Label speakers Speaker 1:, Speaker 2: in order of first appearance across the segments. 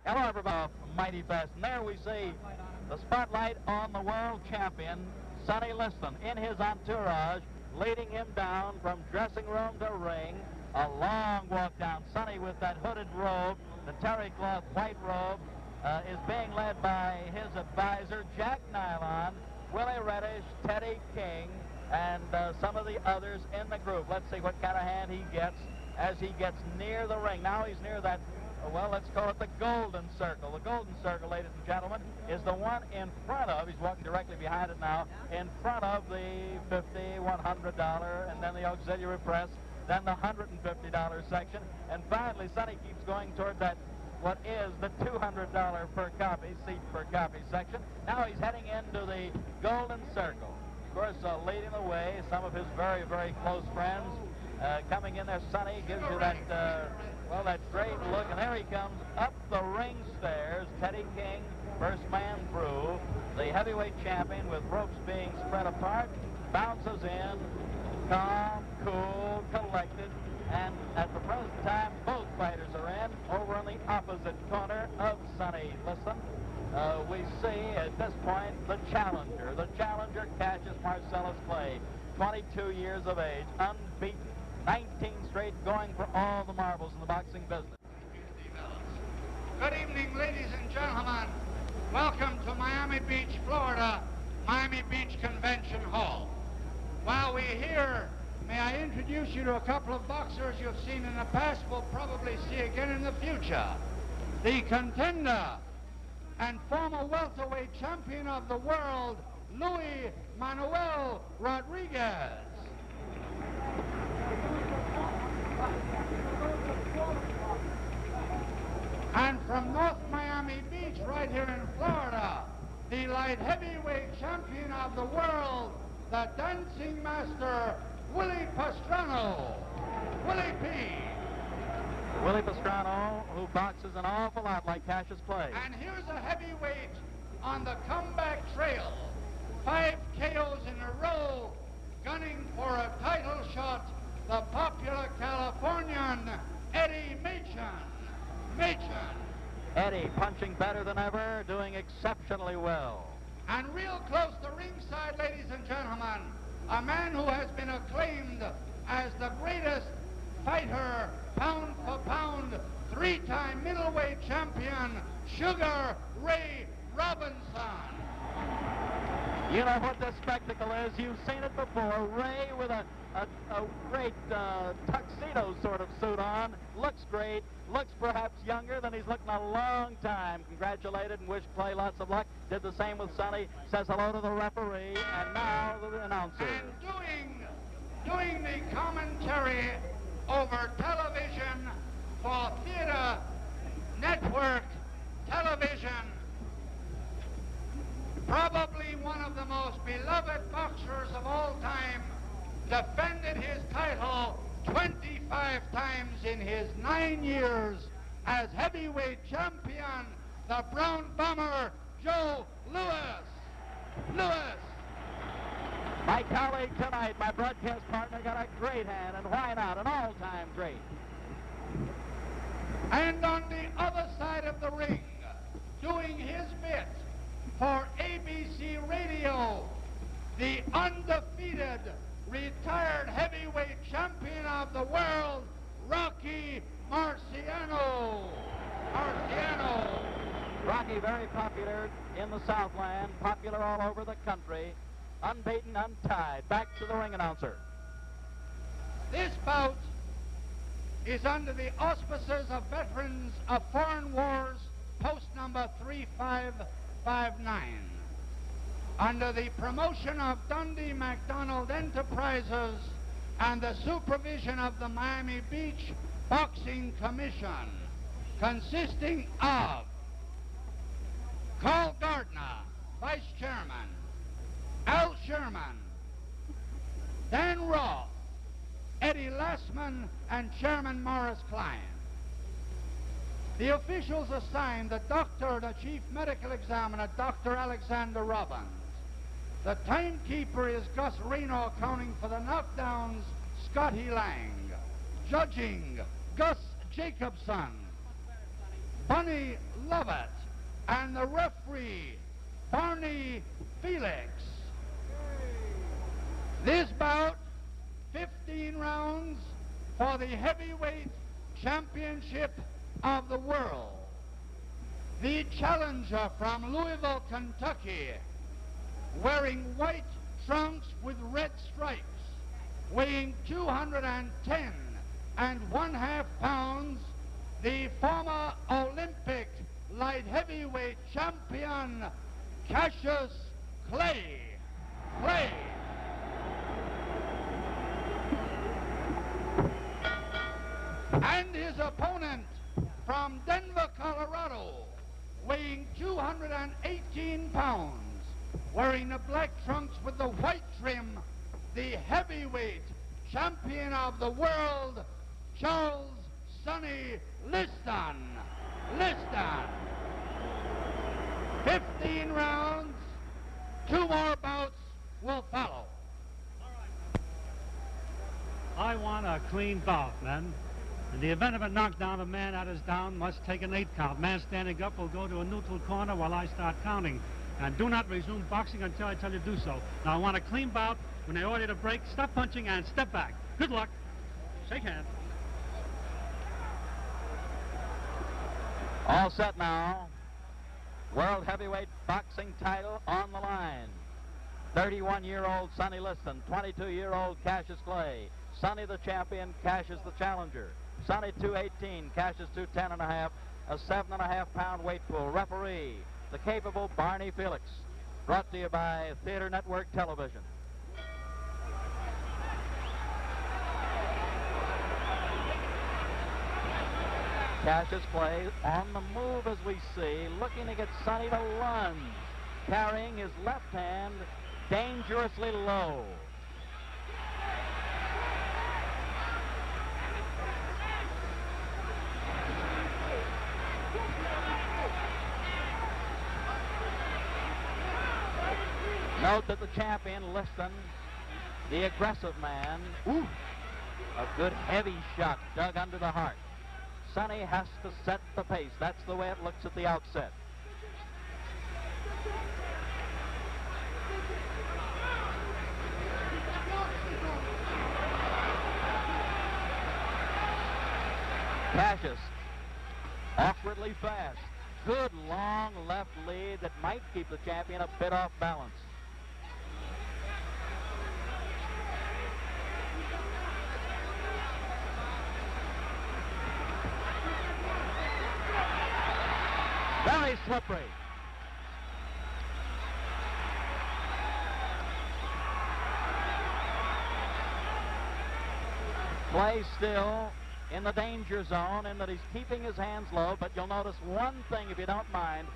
Speaker 1: Hello, everybody. Mighty fast. And there we see the spotlight on the world champion, Sonny Liston, in his entourage, leading him down from dressing room to ring. A long walk down. Sonny with that hooded robe, the terry cloth white robe, is being led by his advisor, Jack Nylon, Willie Reddish, Teddy King, and some of the others in the group. Let's see what kind of hand he gets as he gets near the ring. Now he's near that, well, let's call it the golden circle. The golden circle, ladies and gentlemen, is the one in front of, he's walking directly behind it now, in front of the $50, $100, and then the auxiliary press, then the $150 section, and finally Sonny keeps going toward that, what is the $200 per copy, seat per copy section. Now he's heading into the golden circle. Of course, leading the way, some of his very, very close friends coming in there. Sonny gives you that, well, that great look, and there he comes up the ring stairs. Teddy King, first man through. The heavyweight champion, with ropes being spread apart, bounces in, calm, cool, collected, and at the present time, both fighters are in. Over on the opposite corner of Sonny Liston, we see at this point the challenger. The challenger catches Marcellus Clay, 22 years of age, unbeaten, 19 straight, going for all the marbles in the boxing business.
Speaker 2: Good evening, ladies and gentlemen. Welcome to Miami Beach, Florida, Miami Beach Convention Hall. While we're here, may I introduce you to a couple of boxers you've seen in the past, will probably see again in the future. The contender and former welterweight champion of the world, Luis Manuel Rodriguez. And from North Miami Beach, right here in Florida, the light heavyweight champion of the world, the dancing master, Willie Pastrano. Willie P.
Speaker 1: Willie Pastrano, who boxes an awful lot like Cassius Clay.
Speaker 2: And here's a heavyweight on the comeback trail. 5 KOs in a row, gunning for a title shot, the popular Californian, Eddie Machen.
Speaker 1: Eddie punching better than ever, doing exceptionally well.
Speaker 2: And real close to ringside, ladies and gentlemen, a man who has been acclaimed as the greatest fighter, pound for pound, 3-time middleweight champion, Sugar Ray Robinson.
Speaker 1: You know what this spectacle is. You've seen it before. Ray with a great tuxedo sort of suit on. Looks great. Looks perhaps younger than he's looked in a long time. Congratulated and wished Clay lots of luck. Did the same with Sonny. Says hello to the referee. And now the announcer.
Speaker 2: And doing the commentary over television for Theater Network Television, probably one of the most beloved boxers of all time, defended his title 25 times in his 9 years as heavyweight champion, the Brown Bomber, Joe Louis.
Speaker 1: My colleague tonight, my broadcast partner, got a great hand, and why not? An all-time great.
Speaker 2: And on the other side of the ring, doing his bit for ABC Radio, the undefeated retired heavyweight champion of the world, Rocky Marciano.
Speaker 1: Rocky, very popular in the Southland, popular all over the country, unbeaten, untied. Back to the ring announcer.
Speaker 2: This bout is under the auspices of Veterans of Foreign Wars, post number 3559. Under the promotion of Dundee McDonald Enterprises and the supervision of the Miami Beach Boxing Commission, consisting of Carl Gardner, Vice Chairman, Al Sherman, Dan Roth, Eddie Lassman, and Chairman Morris Klein. The officials assigned the doctor, the chief medical examiner, Dr. Alexander Robbins. The timekeeper is Gus Reno, accounting for the knockdowns, Scotty Lang. Judging, Gus Jacobson. Bunny Lovett, and the referee, Barney Felix. This bout, 15 rounds for the heavyweight championship of the world. The challenger from Louisville, Kentucky, wearing white trunks with red stripes, weighing 210 1/2 pounds, the former Olympic light heavyweight champion, Cassius Clay. And his opponent from Denver, Colorado, weighing 218 pounds, wearing the black trunks with the white trim, the heavyweight champion of the world, Charles Sonny Liston. 15 rounds, 2 more bouts will follow.
Speaker 3: I want a clean bout, men. In the event of a knockdown, a man that is down must take an 8 count. Man standing up will go to a neutral corner while I start counting. And do not resume boxing until I tell you to do so. Now, I want a clean bout. When they order you to break, stop punching and step back. Good luck. Shake hands.
Speaker 1: All set now. World heavyweight boxing title on the line. 31-year-old Sonny Liston, 22-year-old Cassius Clay. Sonny the champion, Cassius the challenger. Sonny 218, Cassius 210.5, a 7.5 pound weight pool. Referee, the capable Barney Felix. Brought to you by Theater Network Television. Cassius Clay on the move as we see, looking to get Sonny to lunge, carrying his left hand dangerously low. Note that the champion, Liston, the aggressive man, a good heavy shot dug under the heart. Sonny has to set the pace. That's the way it looks at the outset. Cassius, awkwardly fast. Good long left lead that might keep the champion a bit off balance. Very slippery. Clay still in the danger zone in that he's keeping his hands low, but you'll notice one thing if you don't mind.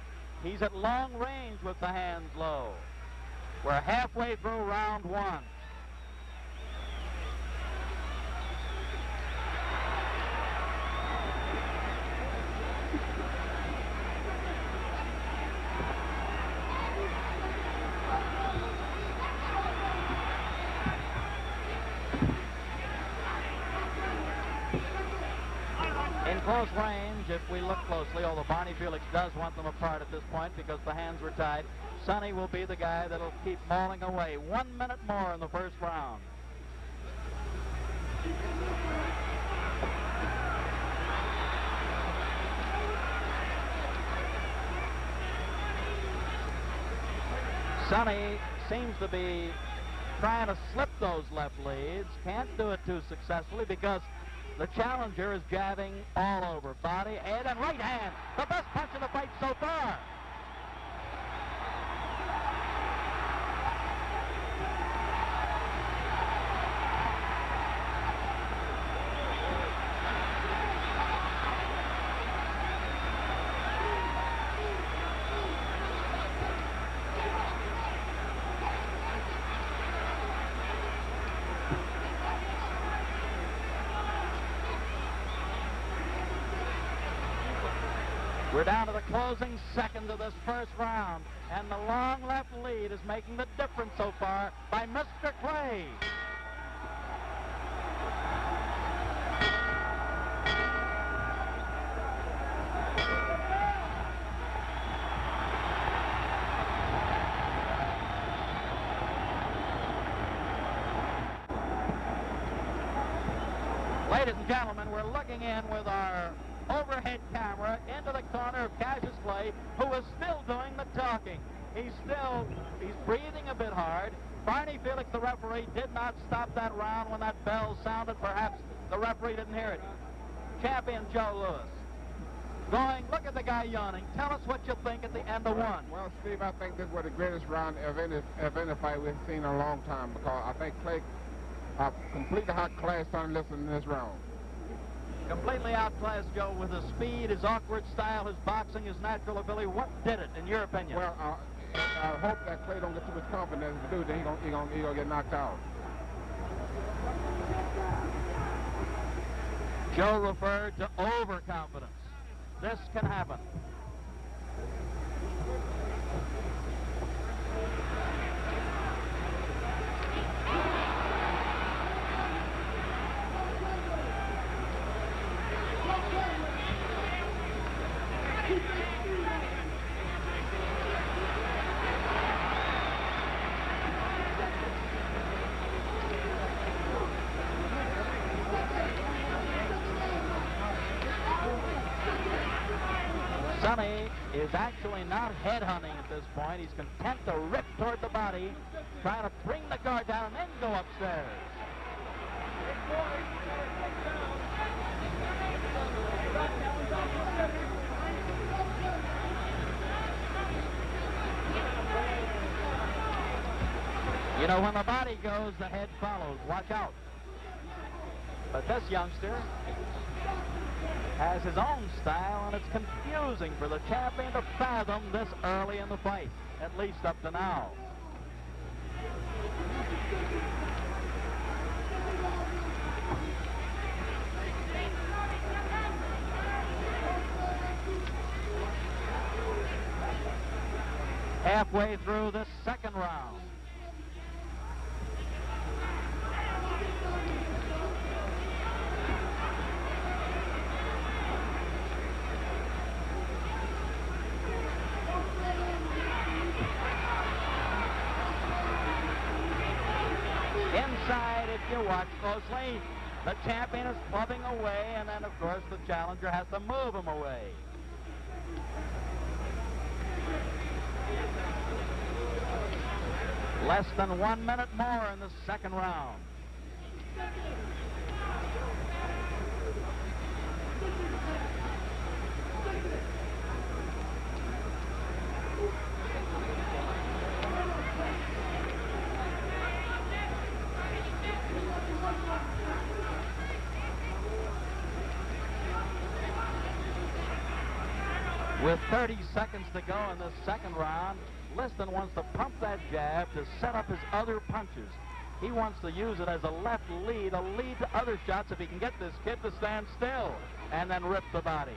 Speaker 1: He's at long range with the hands low. We're halfway through round 1. In close range, if we look closely, although Barney Felix does want them apart at this point because the hands were tied, Sonny will be the guy that'll keep mauling away. 1 minute more in the first round. Sonny seems to be trying to slip those left leads. Can't do it too successfully because the challenger is jabbing all over. Body, head, and right hand. The best punch of the fight so far. We're down to the closing seconds of this first round, and the long left lead is making the difference so far by Mr. Clay. Ladies and gentlemen, we're looking in with our overhead camera into the corner of Cassius Clay, who is still doing the talking. He's breathing a bit hard. Barney Felix, the referee, did not stop that round when that bell sounded. Perhaps the referee didn't hear it. Champion Joe Louis. Look at the guy yawning. Tell us what you think at the end of one.
Speaker 4: Well, Steve, I think this was the greatest round of any fight we've seen in a long time, because I think Clay completely outclassed Sonny Liston in this round.
Speaker 1: Completely outclassed Joe with his speed, his awkward style, his boxing, his natural ability. What did it, in your opinion?
Speaker 4: Well, I hope that Clay don't get too much confidence to do, then he gonna get knocked out.
Speaker 1: Joe referred to overconfidence. This can happen. Sonny is actually not headhunting at this point. He's content to rip toward the body, trying to bring the guard down and then go upstairs. You know, when the body goes, the head follows. Watch out. But this youngster has his own style, and it's confusing for the champion to fathom this early in the fight, at least up to now. Halfway through this second round. Inside, if you watch closely, the champion is clubbing away, and then, of course, the challenger has to move him away. Less than 1 minute more in the second round. With 30 seconds to go in this second round, Liston wants to pump that jab to set up his other punches. He wants to use it as a left lead, a lead to other shots if he can get this kid to stand still and then rip the body.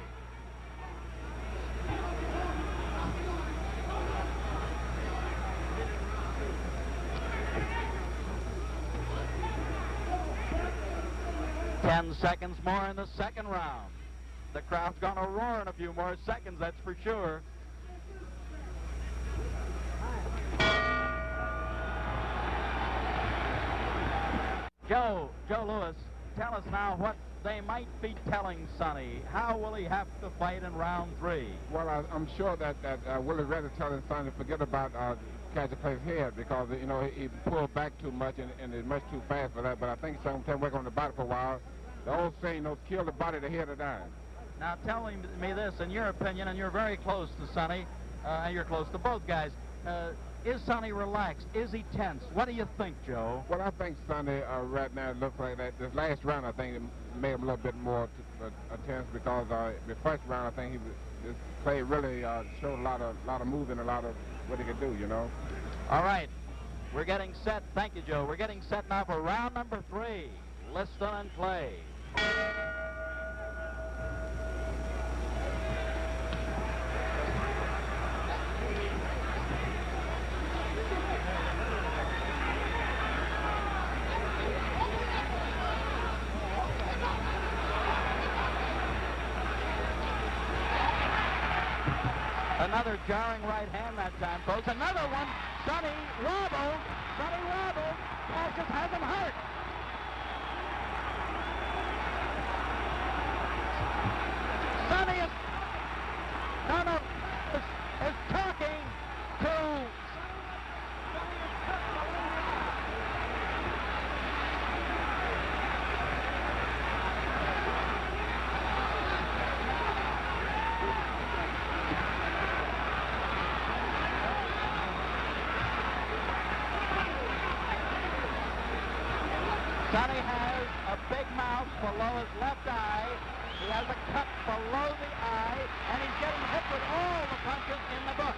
Speaker 1: Ten seconds more in the second round. The crowd's going to roar in a few more seconds, that's for sure. Joe Louis, tell us now what they might be telling Sonny. How will he have to fight in round 3?
Speaker 4: Well, I'm sure that Willie Reddy telling Sonny to forget about Cassius Clay's head, because, you know, he pulled back too much and is much too fast for that. But I think Sonny can work on the body for a while. The old saying, kill the body, the head will die.
Speaker 1: Now tell me this, in your opinion, and you're very close to Sonny, and you're close to both guys. Is Sonny relaxed? Is he tense? What do you think, Joe?
Speaker 4: Well, I think Sonny right now looks like that. This last round, I think, it made him a little bit more tense, because the first round, I think this Clay really showed a lot of movement, a lot of what he could do, you know.
Speaker 1: All right, we're getting set. Thank you, Joe. We're getting set now for round number 3. Liston and Clay. Another jarring right hand that time, folks. Another one. Sonny wobbled. Cassius has him hurt. No, is talking to Sonny has a big mouth below his left eye. He has a cut below the eye, and he's getting hit with all the punches in the book.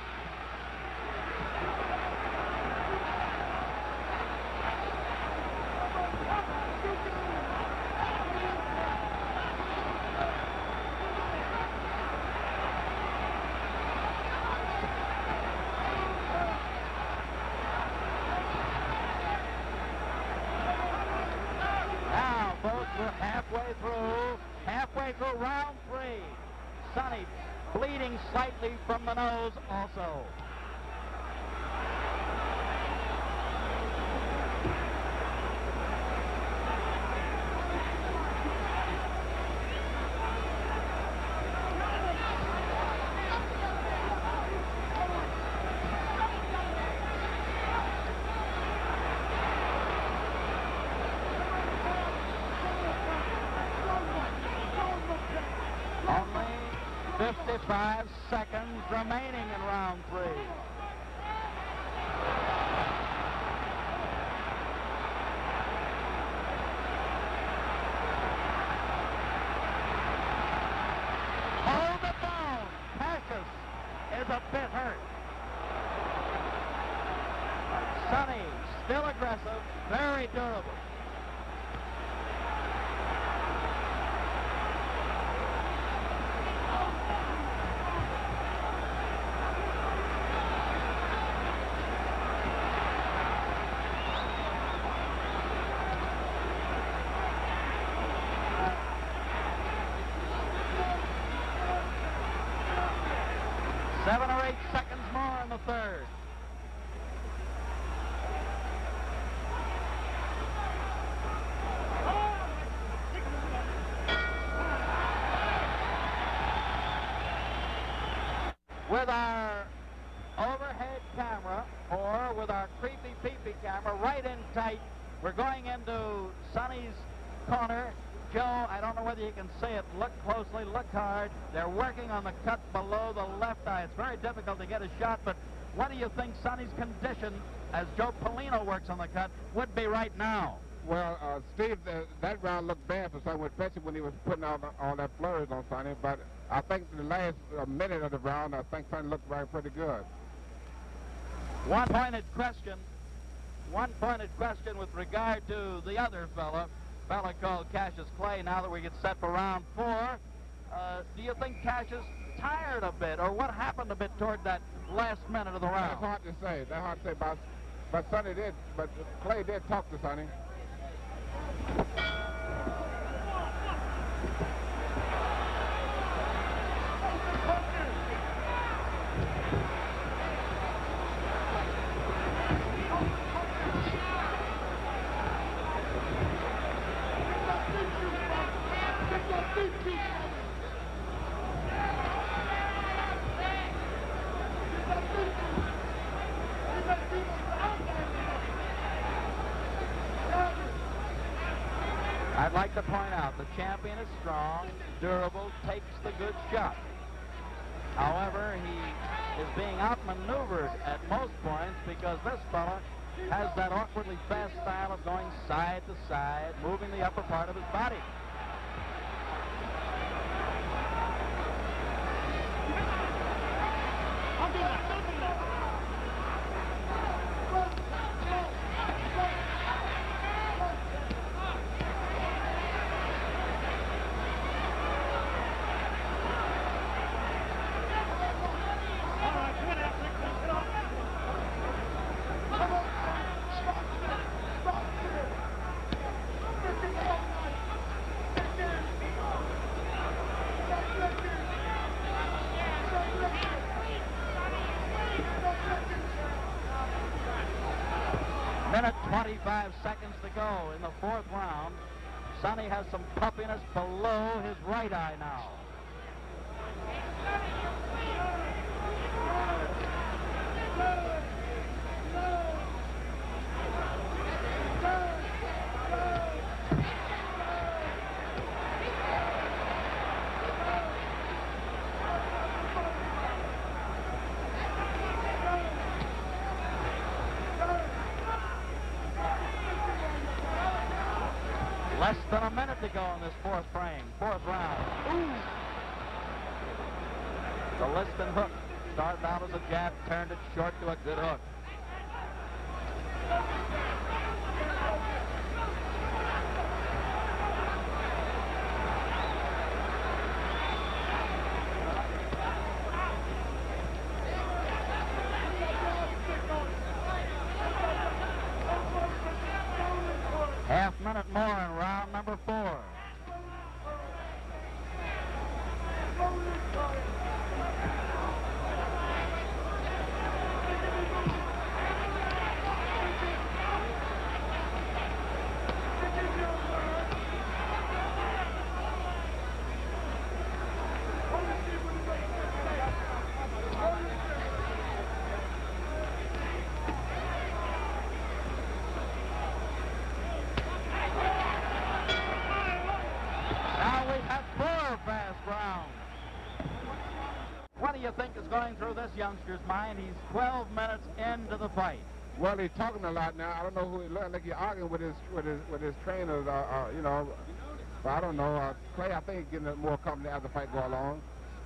Speaker 1: Halfway through round 3. Sonny bleeding slightly from the nose also. Only 55 seconds remaining in round 3. Hold the bone. Cassius is a bit hurt. Sonny, still aggressive, very durable. Seven or 8 seconds more in the third. With our overhead camera, or with our creepy peepee camera right in tight, we're going into Sonny's corner. Joe, I don't know whether you can see it. Look closely, look hard. They're working on the cut below the left eye. It's very difficult to get a shot, but what do you think Sonny's condition, as Joe Polino works on the cut, would be right now?
Speaker 4: Well, Steve, that round looked bad for Sonny, especially when he was putting all that flurries on Sonny, but I think the last minute of the round, I think Sonny looked pretty good.
Speaker 1: One pointed question with regard to the other fella called Cassius Clay. Now that we get set for round 4, do you think Cassius tired a bit, or what happened a bit toward that last minute of the round?
Speaker 4: That's hard to say, but Sonny did, but Clay did talk to Sonny.
Speaker 1: I'd like to point out the champion is strong, durable, takes the good shot. However, he is being outmaneuvered at most points because this fella has that awkwardly fast style of going side to side, moving the upper part of his body. Minute 25 seconds to go in the 4th round. Sonny has some puffiness below his right eye now. Less than a minute to go in this fourth round. Ooh! The Liston hook started out as a jab, turned it short to a good hook. Half minute more in round number 4. What do you think is going through this youngster's mind? He's 12 minutes into the fight.
Speaker 4: Well, he's talking a lot now. I don't know who he looks like. He's arguing with his trainers. You know, but I don't know. Clay, I think he's getting more confident as the fight go along.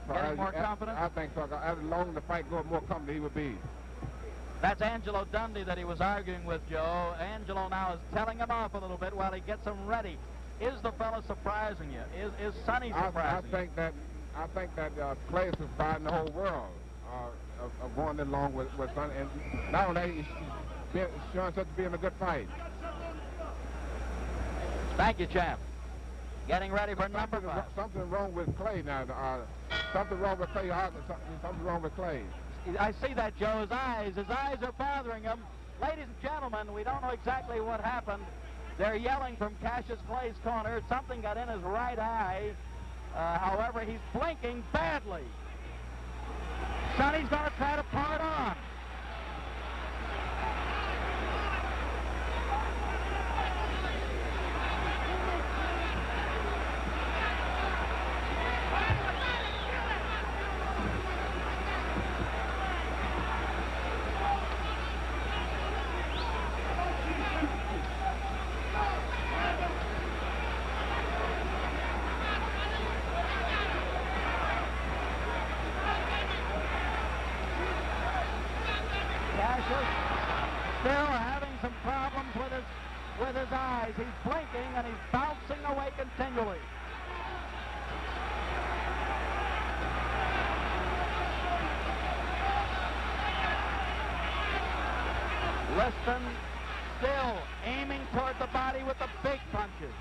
Speaker 1: Getting more confident?
Speaker 4: I think so. As long as the fight goes, more confident he would be.
Speaker 1: That's Angelo Dundee that he was arguing with, Joe. Angelo now is telling him off a little bit while he gets him ready. Is the fella surprising you? Is Sonny surprising you?
Speaker 4: I think that Clay is surprising the whole world of going along with Sonny. And not only he's showing such being a good fight.
Speaker 1: Thank you, champ. Getting ready for number 5.
Speaker 4: Something wrong with Clay now. Something wrong with Clay. Something wrong with Clay.
Speaker 1: I see that, Joe. His eyes are bothering him. Ladies and gentlemen, we don't know exactly what happened. They're yelling from Cassius Clay's corner. Something got in his right eye. However, he's blinking badly. Sonny's going to try to part on. Still having some problems with his eyes. He's blinking and he's bouncing away continually. Liston still aiming toward the body with the big punches.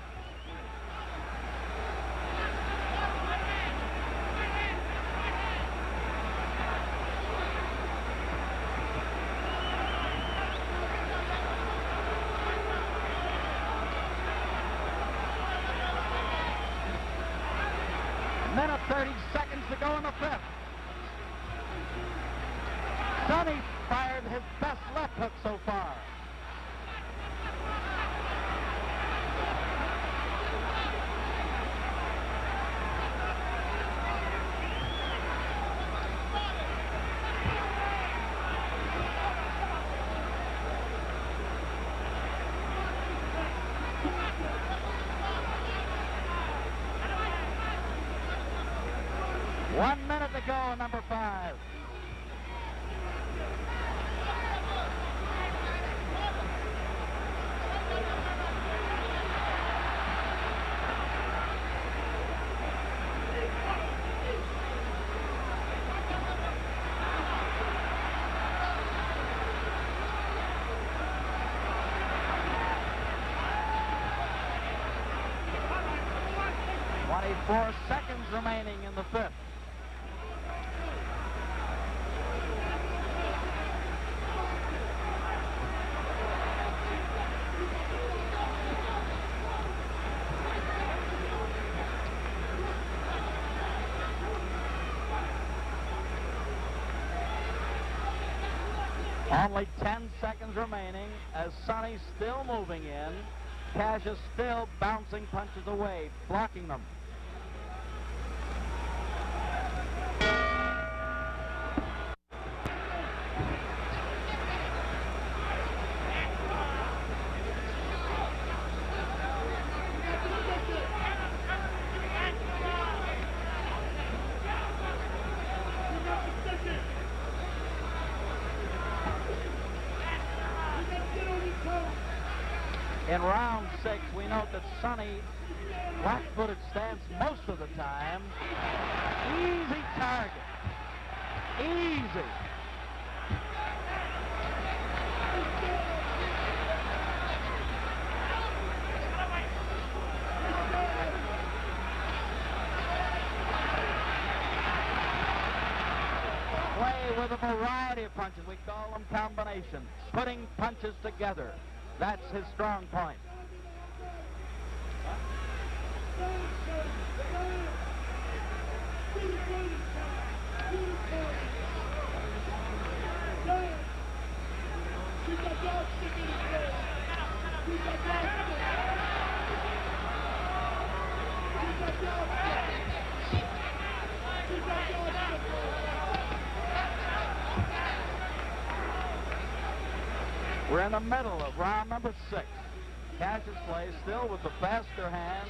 Speaker 1: Minute 30 seconds to go in the 5th. Sonny fired his best left hook so far. One minute to go, number 5. Four seconds remaining in the 5th. Only 10 seconds remaining as Sonny's still moving in. Cassius still bouncing punches away, blocking them. In round 6, we note that Sonny flat-footed stance most of the time. Easy target. Easy. Play with a variety of punches. We call them combinations. Putting punches together. That's his strong point. We're in the middle of round number 6. Cassius plays still with the faster hands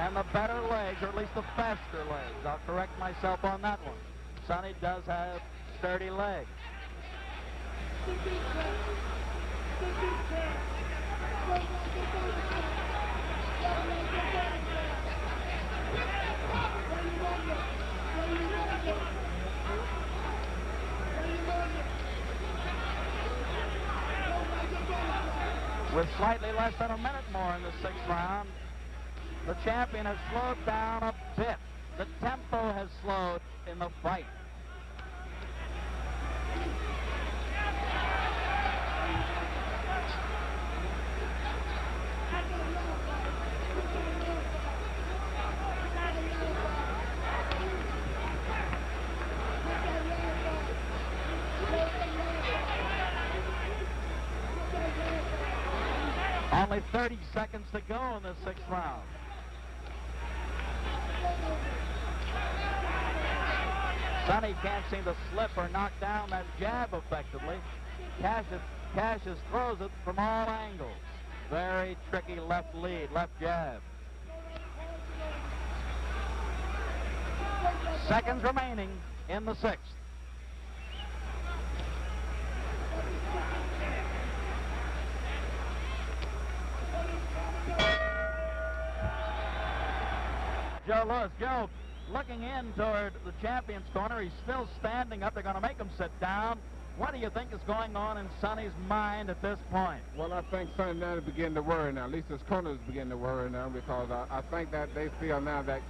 Speaker 1: and the better legs, or at least the faster legs. I'll correct myself on that one. Sonny does have sturdy legs. With slightly less than a minute more in the 6th round, the champion has slowed down a bit. The tempo has slowed in the fight. Only 30 seconds to go in the 6th round. Sonny can't seem to slip or knock down that jab effectively. Cassius throws it from all angles. Very tricky left lead, left jab. Seconds remaining in the 6th. Joe Lewis. Joe, looking in toward the champion's corner, he's still standing up. They're going to make him sit down. What do you think is going on in Sonny's mind at this point?
Speaker 4: Well, I think Sonny now is beginning to worry now. At least his corners begin to worry now, because I think that they feel now that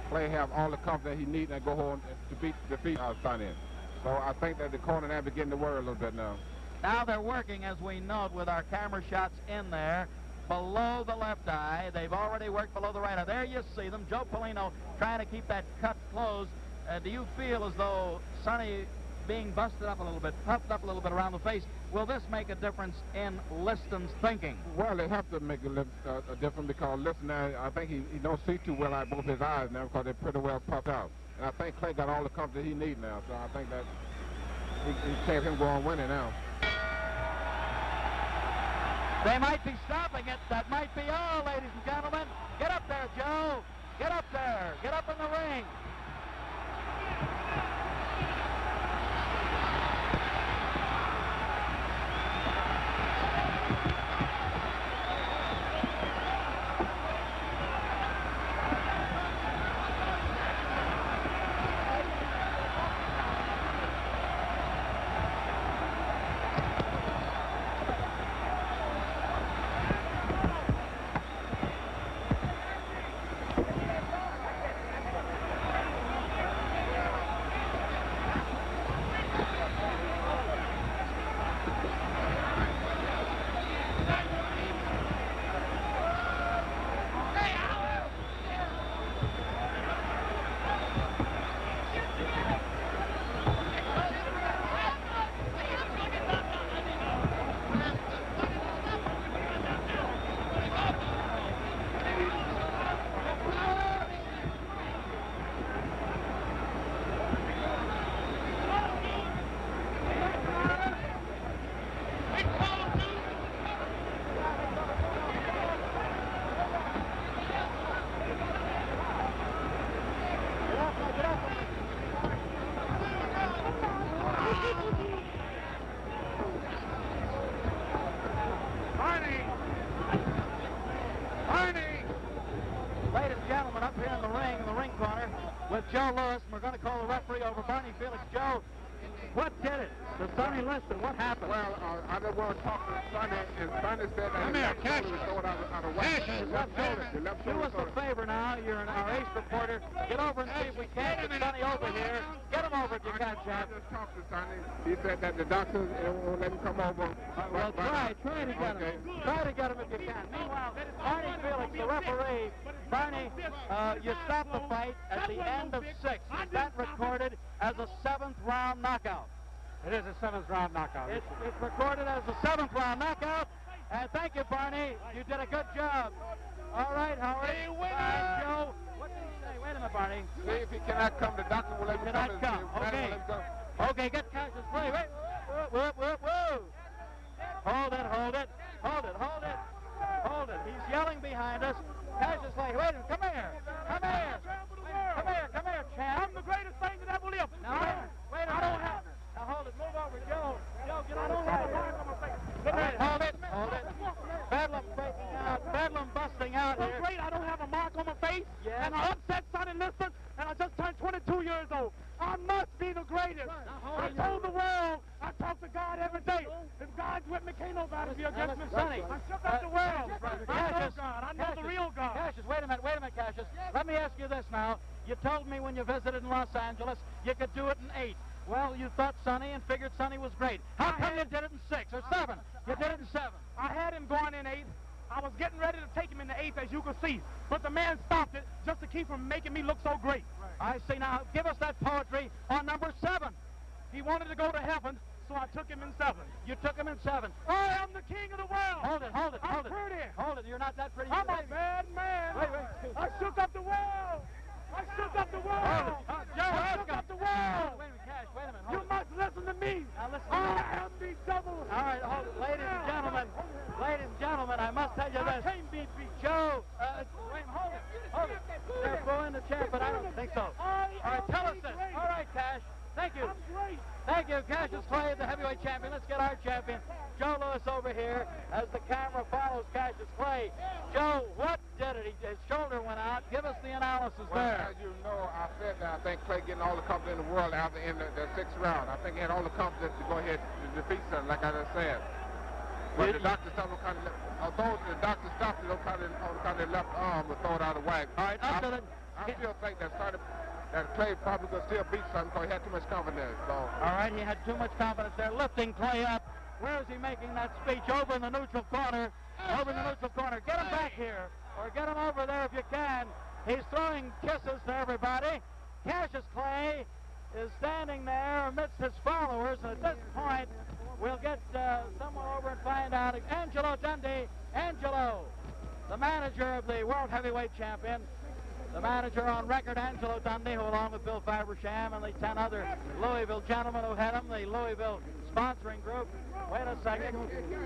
Speaker 4: Clay have all the confidence he needs and go home to defeat Sonny. So I think that the corner now begin to worry a little bit now.
Speaker 1: Now they're working, as we note, with our camera shots in there, below the left eye. They've already worked below the right eye. There you see them. Joe Polino trying to keep that cut closed. Do you feel as though Sonny being busted up a little bit, puffed up a little bit around the face, will this make a difference in Liston's thinking?
Speaker 4: Well, they have to make a difference, because Liston now, I think he don't see too well out both his eyes now, because they're pretty well puffed out. And I think Clay got all the confidence he needs now, so I think that he can't him go on winning now.
Speaker 1: They might be stopping it. That might be all, ladies and gentlemen. Get up there, Joe. Get up there. Get up in the ring. Joe Lewis, and we're going to call the referee over. Barney Felix. Joe, what did it to Sonny Liston? What happened?
Speaker 4: Well, I just want to talk to Sonny, and Sonny said that
Speaker 2: Come
Speaker 4: his
Speaker 2: here,
Speaker 4: left
Speaker 2: Cash.
Speaker 4: shoulder was throwing out of whack.
Speaker 2: Cash.
Speaker 4: His left shoulder. The left
Speaker 1: Do
Speaker 4: shoulder.
Speaker 1: us a favor now. You're our ace reporter. Get over and see if we can't get Sonny over here. Get him over if you can,
Speaker 4: I
Speaker 1: Chap.
Speaker 4: just talked to Sonny. He said that the doctors won't let him come over.
Speaker 1: Well, try to get him. Try to get him if you can. Meanwhile, Barney Felix, the referee. Barney, you stopped the fight at the end of 6. Is that recorded as a 7th round knockout?
Speaker 3: It is a 7th round knockout.
Speaker 1: It's recorded as a 7th round knockout. And thank you, Barney. You did a good job. All right, Howard. Joe, what did he say? Wait a minute, Barney.
Speaker 4: See if he cannot come. The doctor will let him come.
Speaker 1: Cannot come. Okay. Okay, get Cassius Clay. Wait. Whoa. Hold it. He's yelling behind us. Cassius Clay, wait a minute. Come here, champ.
Speaker 3: I'm the greatest thing that ever lived.
Speaker 1: Now, wait a minute. Now, hold it. Move over, Joe. Joe, get on the side. Hold it. Bedlam breaking out. Bedlam busting out
Speaker 3: So
Speaker 1: here.
Speaker 3: great, I don't have a mark on my face.
Speaker 1: Yeah.
Speaker 3: And I upset Sonny Liston, and I just turned 22 years old. I must be the greatest. I told the world, I talk to God every day. If God's with me, can't nobody be against me.
Speaker 1: Sonny,
Speaker 3: I shook up the world. I know
Speaker 1: Cassius,
Speaker 3: God. I know the real God.
Speaker 1: Cassius, wait a minute, Cassius. Let me ask you this now. You told me when you visited in Los Angeles you could do it in 8. Well, you thought Sonny and figured Sonny was great. How come you did it in 6 or 7? You did it in 7.
Speaker 3: I had him going in 8. I was getting ready to take him in the 8th, as you can see. But the man stopped it just to keep from making me look so great.
Speaker 1: I see. Now, give us that poetry on number 7.
Speaker 3: He wanted to go to heaven, so I took him in 7.
Speaker 1: You took him in 7.
Speaker 3: I am the king of the world.
Speaker 1: Hold it.
Speaker 3: I'm pretty.
Speaker 1: Hold it. You're not that pretty.
Speaker 3: I'm a bad man.
Speaker 1: Wait.
Speaker 3: I shook up the world. I shook up the world.
Speaker 1: Joe,
Speaker 3: I shook up the world.
Speaker 1: Wait a minute, Cash. Wait a minute.
Speaker 3: You
Speaker 1: Hold it.
Speaker 3: must listen to me.
Speaker 1: Now listen to me.
Speaker 3: I am the devil.
Speaker 1: All right, hold it. Ladies and gentlemen, I must tell you
Speaker 3: I
Speaker 1: this.
Speaker 3: can't be beat.
Speaker 1: Joe, wait, hold it. They're booing the champ, but I don't think so. All right, tell us this. All right, Cash. Thank you.
Speaker 3: I'm great.
Speaker 1: Thank you, Cassius Clay, the heavyweight champion. Let's get our champion, Joe Lewis, over here as the camera follows Cassius Clay. Joe, what did it? His shoulder went out. Give us the analysis
Speaker 4: Well,
Speaker 1: there.
Speaker 4: as you know, I said that I think Clay getting all the confidence in the world after in the 6th round. I think he had all the confidence to go ahead and defeat something, like I just said. But the doctor stopped him kind of, although the doctor stopped it on kind of the left arm, but throw it out of whack.
Speaker 1: All right, up to the...
Speaker 4: I still think that Clay probably could still beat something because he had too much confidence. So.
Speaker 1: All right, he had too much confidence there. Lifting Clay up. Where is he making that speech? Over in the neutral corner. Get him back here. Or get him over there if you can. He's throwing kisses to everybody. Cassius Clay is standing there amidst his followers. And at this point, we'll get someone over and find out. Angelo Dundee. Angelo, the manager of the World Heavyweight Champion. The manager on record, Angelo Dundee, who along with Bill Fabersham and the 10 other Louisville gentlemen who had him, the Louisville sponsoring group. Wait a second.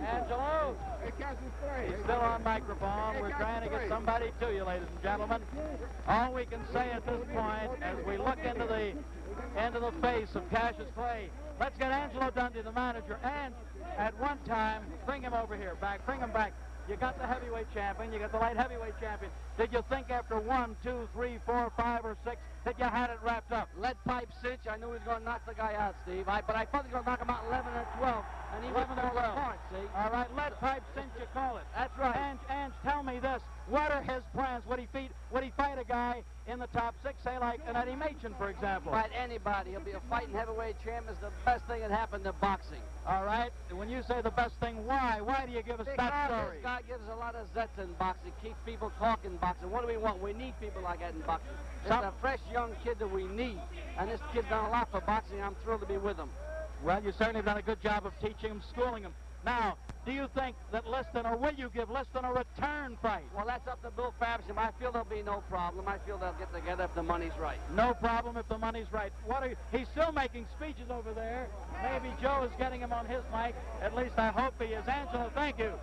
Speaker 1: Angelo? He's still on microphone. We're trying to get somebody to you, ladies and gentlemen. All we can say at this point, as we look into the face of Cassius Clay, let's get Angelo Dundee, the manager, and at one time, bring him over here. Bring him back. You got the heavyweight champion. You got the light heavyweight champion. Did you think after 1, 2, 3, 4, 5, or 6 that you had it wrapped up?
Speaker 5: Lead pipe cinch. I knew he was going to knock the guy out, Steve. But I thought he was going to knock him out 11 or 12. And he was
Speaker 1: 11 or 12.
Speaker 5: apart, see?
Speaker 1: All right, lead pipe cinch, you call it.
Speaker 5: That's right.
Speaker 1: And tell me this. What are his plans? Would he fight a guy in the top 6, say like an Eddie Machen, for example?
Speaker 5: Fight anybody. He'll be a fighting heavyweight champ. It's the best thing that happened to boxing.
Speaker 1: All right. When you say the best thing, why? Why do you give us that story?
Speaker 5: This guy gives a lot of zets in boxing. Keeps people talking boxing. What do we want? We need people like that in boxing. It's a fresh young kid that we need. And this kid's done a lot for boxing. I'm thrilled to be with him.
Speaker 1: Well, you certainly have done a good job of teaching him, schooling him. Now, do you think that Liston, or will you give Liston a return fight?
Speaker 5: Well, that's up to Bill Fabersham. I feel there'll be no problem. I feel they'll get together if the money's right.
Speaker 1: No problem if the money's right. He's still making speeches over there. Maybe Joe is getting him on his mic. At least I hope he is. Angelo, thank you.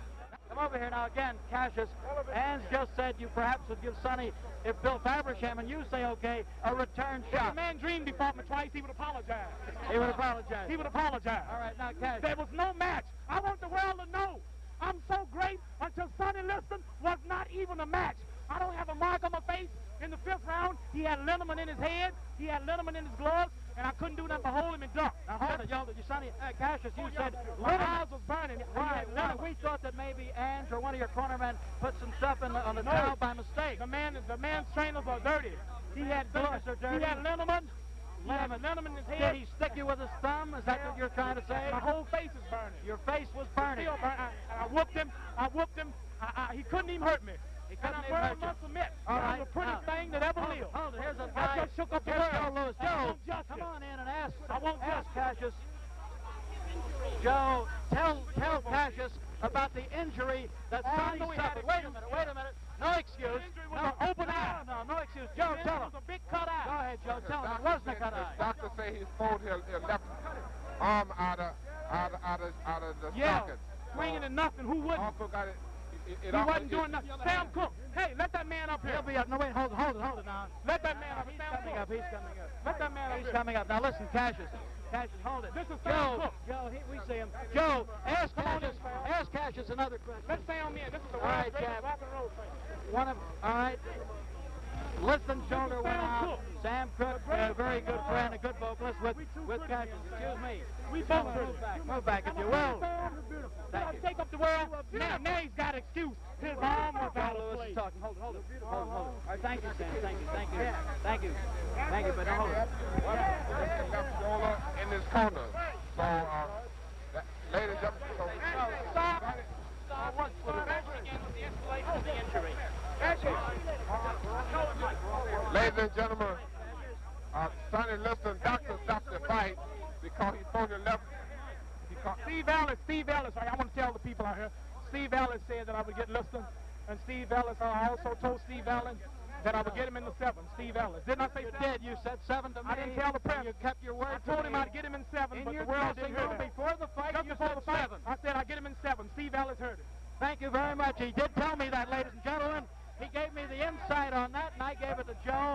Speaker 1: Come over here now again, Cassius. Ange just said you perhaps would give Sonny, if Bill Fabersham and you say okay, a return shot.
Speaker 3: If the man dreamed he fought me twice, he would apologize.
Speaker 1: He would apologize.
Speaker 3: He would apologize.
Speaker 1: All right, now, Cash.
Speaker 3: There was no match. I want the world to know I'm so great until Sonny Liston was not even a match. I don't have a mark on my face.
Speaker 6: In the 5th round, he had liniment in his head, he had liniment in his gloves, and I couldn't do nothing but hold him and duck.
Speaker 1: Now hold it, y'all. Sonny Cassius, you said
Speaker 6: my eyes was burning.
Speaker 1: Why? We thought that maybe Ange or one of your cornermen put some stuff on the towel by mistake.
Speaker 6: The man's trainers are dirty.
Speaker 1: He had gloves are dirty.
Speaker 6: He had liniment. Liniment in his head.
Speaker 1: Did he stick you with his thumb? Is that what you're trying to say?
Speaker 6: My whole face is burning.
Speaker 1: Your face was burning.
Speaker 6: Still burning. I whooped him. He couldn't even hurt me.
Speaker 1: He couldn't
Speaker 6: and
Speaker 1: even
Speaker 6: I
Speaker 1: hurt
Speaker 6: must admit,
Speaker 1: All
Speaker 6: that
Speaker 1: right.
Speaker 6: was the prettiest thing that ever lived.
Speaker 1: Hold it. Here's a
Speaker 6: I
Speaker 1: guy.
Speaker 6: just shook up the
Speaker 1: Here's
Speaker 6: world.
Speaker 1: Joe Lewis.
Speaker 6: I
Speaker 1: Joe,
Speaker 6: want justice.
Speaker 1: come on in and ask.
Speaker 6: I want
Speaker 1: ask
Speaker 6: justice.
Speaker 1: Cassius. Joe, tell Cassius about the injury that Sonny suffered. Wait a minute. No excuse.
Speaker 6: No, open eye.
Speaker 1: No excuse. Joe, tell him.
Speaker 6: It was a big cut eye.
Speaker 1: Go ahead, Joe. Tell him. It wasn't a cut eye.
Speaker 4: Doctor say he pulled his left arm out of the socket.
Speaker 6: Swinging and nothing. Who wouldn't?
Speaker 4: Also got it.
Speaker 6: He wasn't doing nothing. Sam Cook. Hey, let that man up here.
Speaker 1: He'll be up. No, wait. Hold it now.
Speaker 6: Let that man up.
Speaker 1: He's
Speaker 6: Sam
Speaker 1: coming
Speaker 6: Cook.
Speaker 1: up. He's coming up.
Speaker 6: Let that man up
Speaker 1: He's
Speaker 6: here.
Speaker 1: coming up. Now listen, Cassius, hold it.
Speaker 6: This is Sam Cook.
Speaker 1: Joe, we see him. Joe, ask Cassius another question.
Speaker 6: Let's Sam in. This is the
Speaker 1: All right,
Speaker 6: world's greatest
Speaker 1: Chad.
Speaker 6: rock and roll thing.
Speaker 1: All right. Liston's shoulder went out. Sam Cook, a very good friend, a good vocalist with Cassius. Excuse me.
Speaker 6: We both
Speaker 1: Move back if you will.
Speaker 6: Thank you. Take up the world. Now he's got an excuse. His arm was out of
Speaker 1: Lewis
Speaker 6: place.
Speaker 1: is talking. Hold it. All right, thank you, Sam. Thank you, but hold it.
Speaker 4: Left shoulder in his corner. So, ladies and gentlemen,
Speaker 6: Stop.
Speaker 4: ladies and gentlemen, Sonny Liston, doctor stopped the fight because he pulled the left.
Speaker 6: Steve Ellis, I want to tell the people out here, Steve Ellis said that I would get Liston, and Steve Ellis, I also told Steve Allen that I would get him in the 7th, Steve Ellis. Didn't I say
Speaker 1: You
Speaker 6: 7?
Speaker 1: did. You said 7 to me.
Speaker 6: I didn't tell the press.
Speaker 1: You kept your word.
Speaker 6: I told him I'd get him in 7,
Speaker 1: in
Speaker 6: but
Speaker 1: your
Speaker 6: the world
Speaker 1: dressing
Speaker 6: didn't hear
Speaker 1: room
Speaker 6: that.
Speaker 1: before the fight.
Speaker 6: Just
Speaker 1: You
Speaker 6: before
Speaker 1: said
Speaker 6: the fight,
Speaker 1: 7.
Speaker 6: I said I'd get him in 7. Steve Ellis heard it.
Speaker 1: Thank you very much. He did tell me that, ladies and gentlemen. He gave me the insight on that, and I gave it to Joe.